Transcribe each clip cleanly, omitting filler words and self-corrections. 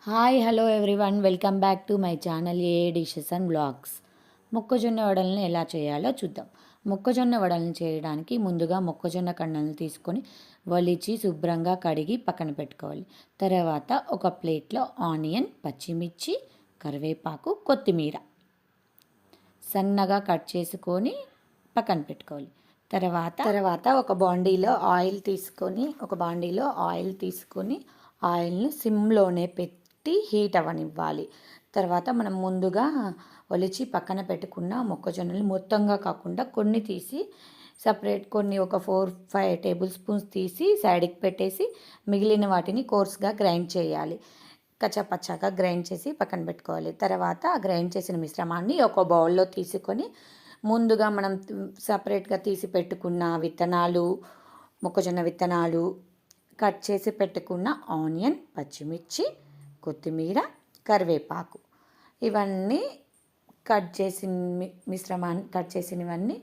Hi hello everyone, welcome back to my channel a dishes and blogs. మొక్కజొన్న వడలను ఎలా చేయాలో చూద్దాం. మొక్కజొన్న వడలను చేయడానికి ముందుగా మొక్కజొన్న కండలను తీసుకొని వలిచి శుభ్రంగా కడిగి పక్కన పెట్టుకోవాలి. తర్వాత ఒక ప్లేట్లో ఆనియన్, పచ్చిమిర్చి, కరివేపాకు, కొత్తిమీర సన్నగా కట్ చేసుకొని పక్కన పెట్టుకోవాలి. తర్వాత ఒక బాండీలో ఆయిల్ తీసుకొని ఆయిల్ని సిమ్లోనే పెట్టి హీట్ అవ్వనివ్వాలి. తర్వాత మనం ముందుగా ఒలిచి పక్కన పెట్టుకున్న మొక్కజొన్నలు మొత్తంగా కాకుండా కొన్ని తీసి కొన్ని ఒక 4-5 టేబుల్ స్పూన్స్ తీసి సైడ్కి పెట్టేసి మిగిలిన వాటిని కోర్స్గా గ్రైండ్ చేయాలి. కచ్చాపచ్చాగా గ్రైండ్ చేసి పక్కన పెట్టుకోవాలి. తర్వాత గ్రైండ్ చేసిన మిశ్రమాన్ని ఒక బౌల్లో తీసుకొని ముందుగా మనం సపరేట్గా తీసి పెట్టుకున్న మొక్కజొన్న విత్తనాలు, కట్ చేసి పెట్టుకున్న ఆనియన్, పచ్చిమిర్చి, కొత్తిమీర, కరివేపాకు ఇవన్నీ కట్ చేసినవన్నీ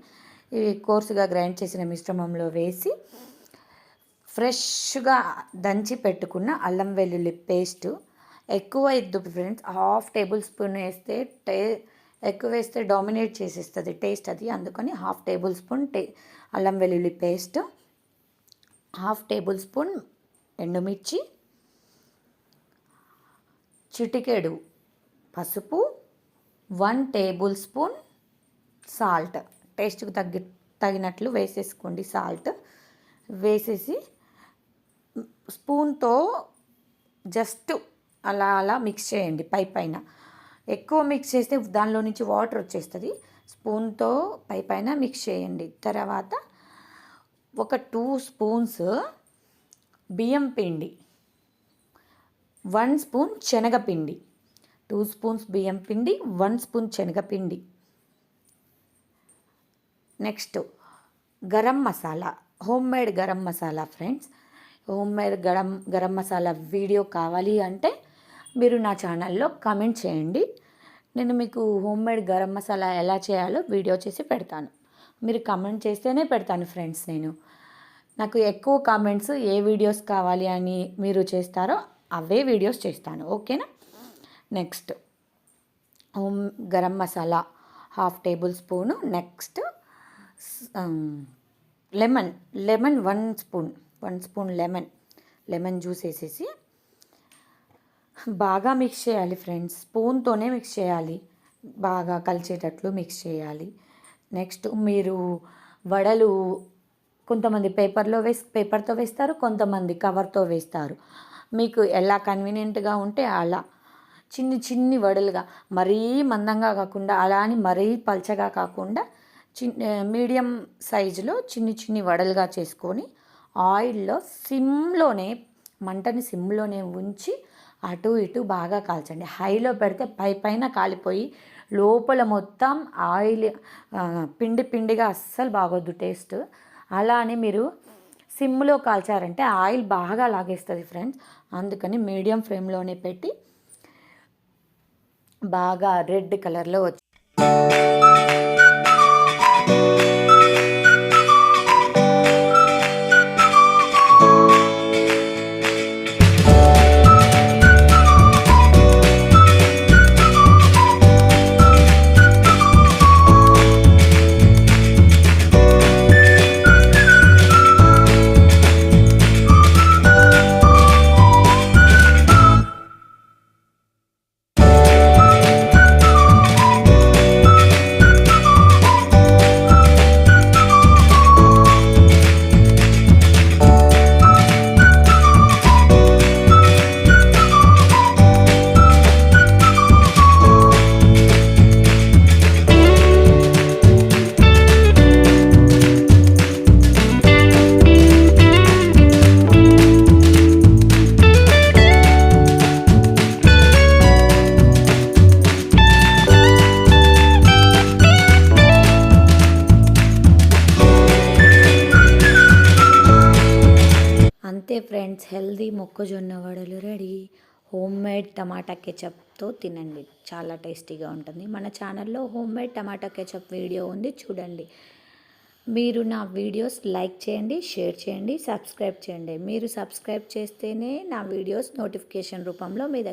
కోర్సుగా గ్రైండ్ చేసిన మిశ్రమంలో వేసి ఫ్రెష్గా దంచి పెట్టుకున్న అల్లం వెల్లుల్లి పేస్ట్ ఎక్కువ ఇద్దు ఫ్రెండ్స్. 1/2 టేబుల్ స్పూన్ వేస్తే ఎక్కువ వేస్తే డామినేట్ చేసేస్తుంది టేస్ట్ అది. అందుకని 1/2 టేబుల్ స్పూన్ అల్లం వెల్లుల్లి పేస్ట్, 1/2 టేబుల్ స్పూన్ ఎండుమిర్చి, చిటికెడు పసుపు, 1 టేబుల్ స్పూన్ సాల్ట్, టేస్ట్కి తగినట్లు వేసేసుకోండి. సాల్ట్ వేసేసి స్పూన్తో జస్ట్ అలా మిక్స్ చేయండి. పైన ఎక్కువ మిక్స్ చేస్తే దానిలో నుంచి వాటర్ వచ్చేస్తుంది. స్పూన్తో పైన మిక్స్ చేయండి. తర్వాత ఒక 2 స్పూన్స్ బియ్యం పిండి, 1 స్పూన్ శనగపిండి, 2 స్పూన్స్ బియ్యం పిండి, 1 స్పూన్ శనగపిండి. Next garam masala, homemade garam masala friends. Homemade garam masala video కావాలి అంటే మీరు నా ఛానల్లో కామెంట్ చేయండి. నేను మీకు హోమ్మేడ్ గరం మసాలా ఎలా చేయాలో వీడియో చేసి పెడతాను. మీరు కామెంట్ చేస్తేనే పెడతాను ఫ్రెండ్స్. నాకు ఎక్కువ కామెంట్స్ ఏ వీడియోస్ కావాలి అని మీరు చేస్తారో అవే వీడియోస్ చేస్తాను, ఓకేనా. Next garam masala 1/2 table spoon. Next lemon 1 spoon lemon juice వేసేసి బాగా మిక్స్ చేయాలి ఫ్రెండ్స్. స్పూన్తోనే మిక్స్ చేయాలి, బాగా కలిసేటట్లు మిక్స్ చేయాలి. నెక్స్ట్ మీరు వడలు కొంతమంది పేపర్తో వేస్తారు, కొంతమంది కవర్తో వేస్తారు. మీకు ఎలా కన్వీనియంట్గా ఉంటే అలా చిన్ని వడలుగా, మరీ మందంగా కాకుండా అలా అని మరీ పల్చగా కాకుండా మీడియం సైజులో చిన్ని వడలుగా చేసుకొని ఆయిల్లో మంటని సిమ్లోనే ఉంచి అటు ఇటు బాగా కాల్చండి. హైలో పెడితే పైన కాలిపోయి లోపల మొత్తం ఆయిల్ పిండిగా అస్సలు బాగోద్దు టేస్ట్. అలా అని మీరు సిమ్లో కాల్చారంటే ఆయిల్ బాగా లాగేస్తుంది ఫ్రెండ్స్. అందుకని మీడియం ఫ్లేమ్లోనే పెట్టి బాగా రెడ్ కలర్లో వచ్చి అంతే ఫ్రెండ్స్, హెల్దీ మొక్కజొన్న వడలు రెడీ. హోమ్మేడ్ టమాటా కెచప్తో తినండి, చాలా టేస్టీగా ఉంటుంది. మన ఛానల్లో హోమ్మేడ్ టమాటా కెచప్ వీడియో ఉంది, చూడండి. మీరు నా వీడియోస్ లైక్ చేయండి, షేర్ చేయండి, సబ్స్క్రైబ్ చేయండి. మీరు సబ్స్క్రైబ్ చేస్తేనే నా వీడియోస్ నోటిఫికేషన్ రూపంలో మీ దగ్గర